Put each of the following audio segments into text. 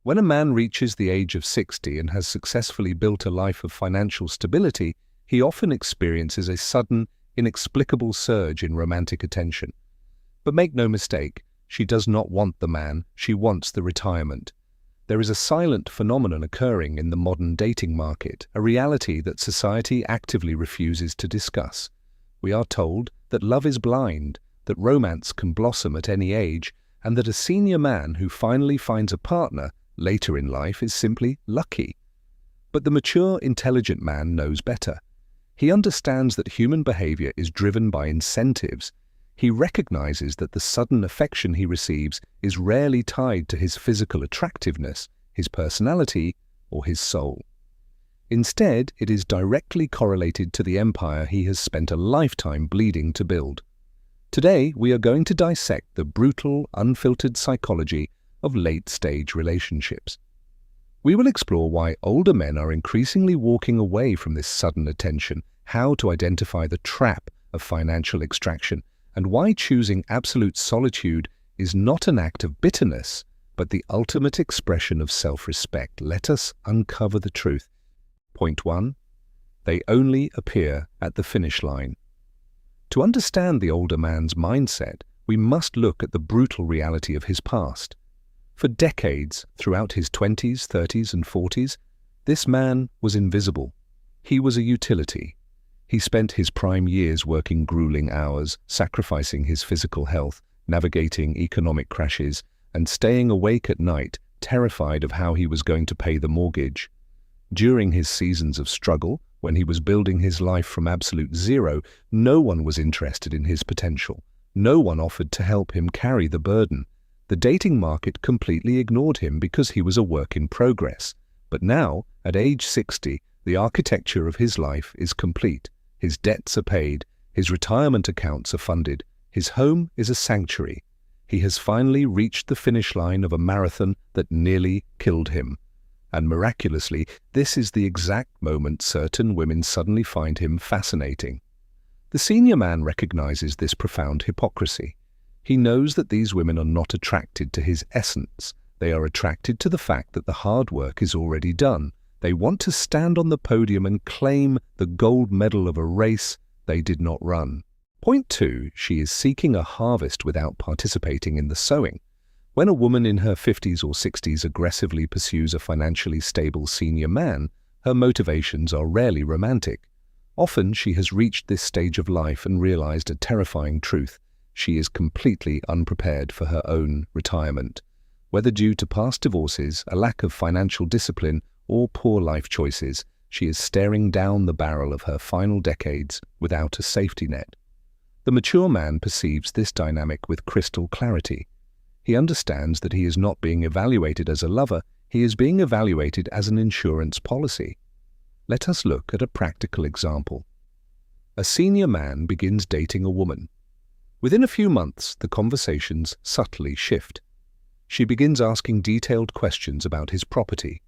When a man reaches the age of 60 and has successfully built a life of financial stability, he often experiences a sudden, inexplicable surge in romantic attention. But make no mistake, she does not want the man, she wants the retirement. There is a silent phenomenon occurring in the modern dating market, a reality that society actively refuses to discuss. We are told that love is blind, that romance can blossom at any age, and that a senior man who finally finds a partner later in life is simply lucky. But the mature, intelligent man knows better. He understands that human behavior is driven by incentives. He recognizes that the sudden affection he receives is rarely tied to his physical attractiveness, his personality, or his soul. Instead, it is directly correlated to the empire he has spent a lifetime bleeding to build. Today, we are going to dissect the brutal, unfiltered psychology of late-stage relationships. We will explore why older men are increasingly walking away from this sudden attention, how to identify the trap of financial extraction, and why choosing absolute solitude is not an act of bitterness, but the ultimate expression of self-respect. Let us uncover the truth. Point 1. They only appear at the finish line. To understand the older man's mindset, we must look at the brutal reality of his past. For decades, throughout his 20s, 30s, and 40s, this man was invisible. He was a utility. He spent his prime years working grueling hours, sacrificing his physical health, navigating economic crashes, and staying awake at night, terrified of how he was going to pay the mortgage. During his seasons of struggle, when he was building his life from absolute zero, no one was interested in his potential. No one offered to help him carry the burden. The dating market completely ignored him because he was a work in progress. But now, at age 60, the architecture of his life is complete. His debts are paid, his retirement accounts are funded, his home is a sanctuary. He has finally reached the finish line of a marathon that nearly killed him. And miraculously, this is the exact moment certain women suddenly find him fascinating. The senior man recognizes this profound hypocrisy. He knows that these women are not attracted to his essence. They are attracted to the fact that the hard work is already done. They want to stand on the podium and claim the gold medal of a race they did not run. Point 2. She is seeking a harvest without participating in the sowing. When a woman in her 50s or 60s aggressively pursues a financially stable senior man, her motivations are rarely romantic. Often she has reached this stage of life and realized a terrifying truth. She is completely unprepared for her own retirement. Whether due to past divorces, a lack of financial discipline, or poor life choices, she is staring down the barrel of her final decades without a safety net. The mature man perceives this dynamic with crystal clarity. He understands that he is not being evaluated as a lover, he is being evaluated as an insurance policy. Let us look at a practical example. A senior man begins dating a woman. Within a few months, the conversations subtly shift. She begins asking detailed questions about his property.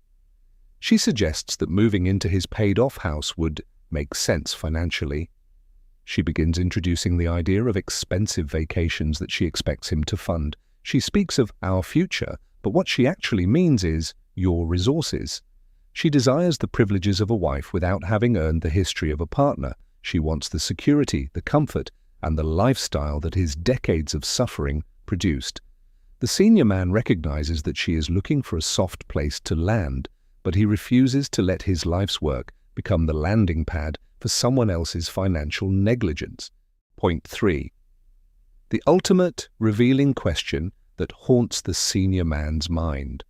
She suggests that moving into his paid-off house would make sense financially. She begins introducing the idea of expensive vacations that she expects him to fund. She speaks of our future, but what she actually means is your resources. She desires the privileges of a wife without having earned the history of a partner. She wants the security, the comfort, and the lifestyle that his decades of suffering produced. The senior man recognizes that she is looking for a soft place to land, but he refuses to let his life's work become the landing pad for someone else's financial negligence. Point 3. The ultimate revealing question that haunts the senior man's mind.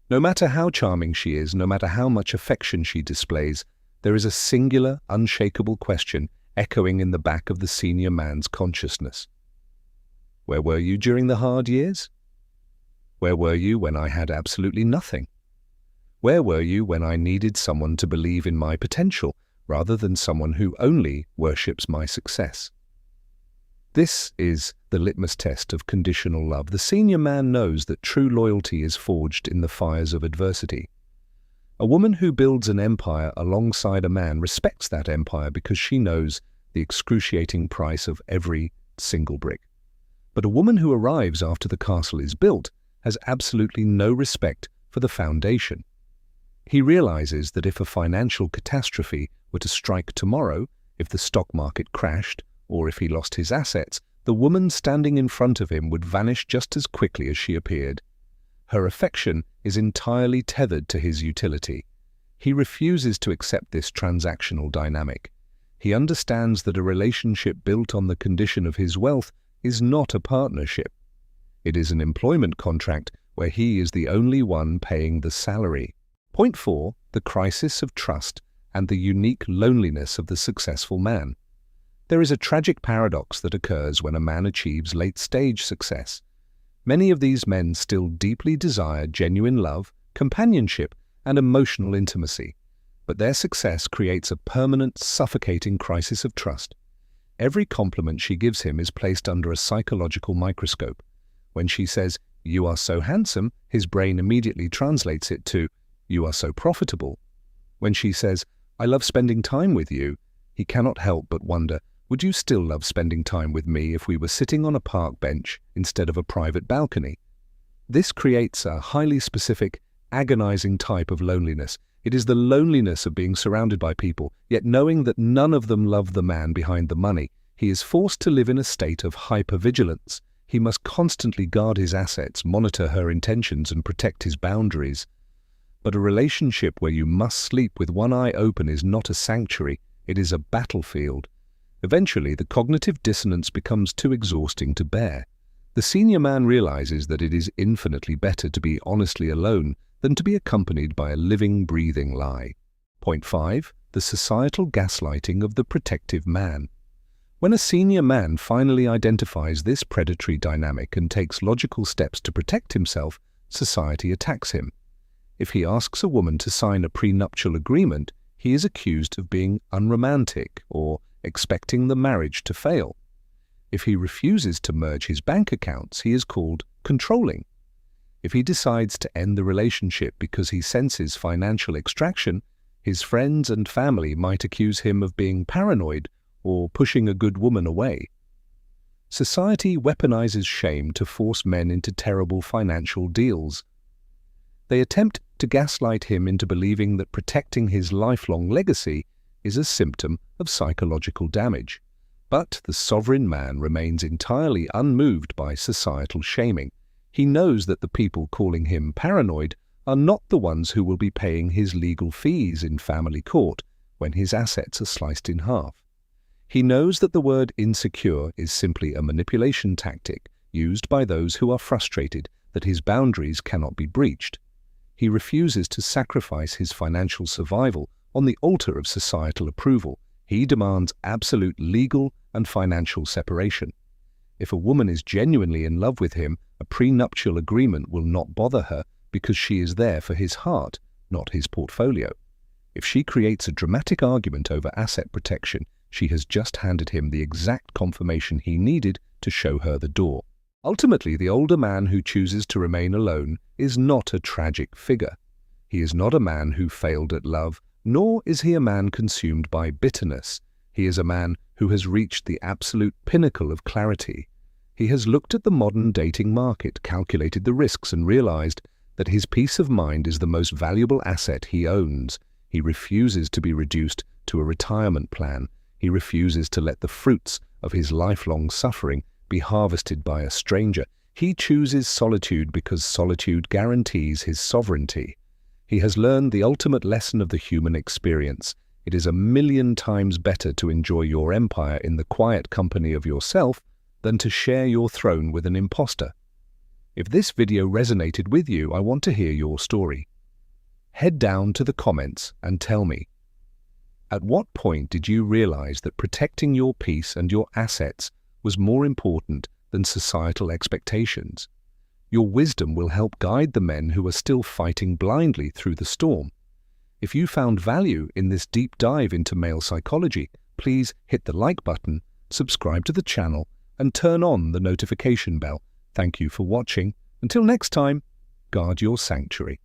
No matter how charming she is, no matter how much affection she displays, there is a singular, unshakable question echoing in the back of the senior man's consciousness. Where were you during the hard years? Where were you when I had absolutely nothing? Where were you when I needed someone to believe in my potential rather than someone who only worships my success? This is the litmus test of conditional love. The senior man knows that true loyalty is forged in the fires of adversity. A woman who builds an empire alongside a man respects that empire because she knows the excruciating price of every single brick. But a woman who arrives after the castle is built has absolutely no respect for the foundation. He realizes that if a financial catastrophe were to strike tomorrow, if the stock market crashed, or if he lost his assets, the woman standing in front of him would vanish just as quickly as she appeared. Her affection is entirely tethered to his utility. He refuses to accept this transactional dynamic. He understands that a relationship built on the condition of his wealth is not a partnership. It is an employment contract where he is the only one paying the salary. Point 4. The crisis of trust and the unique loneliness of the successful man. There is a tragic paradox that occurs when a man achieves late-stage success. Many of these men still deeply desire genuine love, companionship, and emotional intimacy, but their success creates a permanent, suffocating crisis of trust. Every compliment she gives him is placed under a psychological microscope. When she says, "You are so handsome," his brain immediately translates it to, "You are so profitable." When she says, "I love spending time with you," he cannot help but wonder, would you still love spending time with me if we were sitting on a park bench instead of a private balcony? This creates a highly specific, agonizing type of loneliness. It is the loneliness of being surrounded by people, yet knowing that none of them love the man behind the money. He is forced to live in a state of hypervigilance. He must constantly guard his assets, monitor her intentions, and protect his boundaries. But a relationship where you must sleep with one eye open is not a sanctuary, it is a battlefield. Eventually, the cognitive dissonance becomes too exhausting to bear. The senior man realizes that it is infinitely better to be honestly alone than to be accompanied by a living, breathing lie. Point 5. The societal gaslighting of the protective man. When a senior man finally identifies this predatory dynamic and takes logical steps to protect himself, society attacks him. If he asks a woman to sign a prenuptial agreement, he is accused of being unromantic or expecting the marriage to fail. If he refuses to merge his bank accounts, he is called controlling. If he decides to end the relationship because he senses financial extraction, his friends and family might accuse him of being paranoid or pushing a good woman away. Society weaponizes shame to force men into terrible financial deals. They attempt to gaslight him into believing that protecting his lifelong legacy is a symptom of psychological damage. But the sovereign man remains entirely unmoved by societal shaming. He knows that the people calling him paranoid are not the ones who will be paying his legal fees in family court when his assets are sliced in half. He knows that the word insecure is simply a manipulation tactic used by those who are frustrated that his boundaries cannot be breached. He refuses to sacrifice his financial survival on the altar of societal approval. He demands absolute legal and financial separation. If a woman is genuinely in love with him, a prenuptial agreement will not bother her because she is there for his heart, not his portfolio. If she creates a dramatic argument over asset protection, she has just handed him the exact confirmation he needed to show her the door. Ultimately, the older man who chooses to remain alone is not a tragic figure. He is not a man who failed at love, nor is he a man consumed by bitterness. He is a man who has reached the absolute pinnacle of clarity. He has looked at the modern dating market, calculated the risks, and realized that his peace of mind is the most valuable asset he owns. He refuses to be reduced to a retirement plan. He refuses to let the fruits of his lifelong suffering be harvested by a stranger. He chooses solitude because solitude guarantees his sovereignty. He has learned the ultimate lesson of the human experience. It is 1,000,000 times better to enjoy your empire in the quiet company of yourself than to share your throne with an imposter. If this video resonated with you, I want to hear your story. Head down to the comments and tell me, at what point did you realize that protecting your peace and your assets was more important than societal expectations? Your wisdom will help guide the men who are still fighting blindly through the storm. If you found value in this deep dive into male psychology, please hit the like button, subscribe to the channel, and turn on the notification bell. Thank you for watching. Until next time, guard your sanctuary.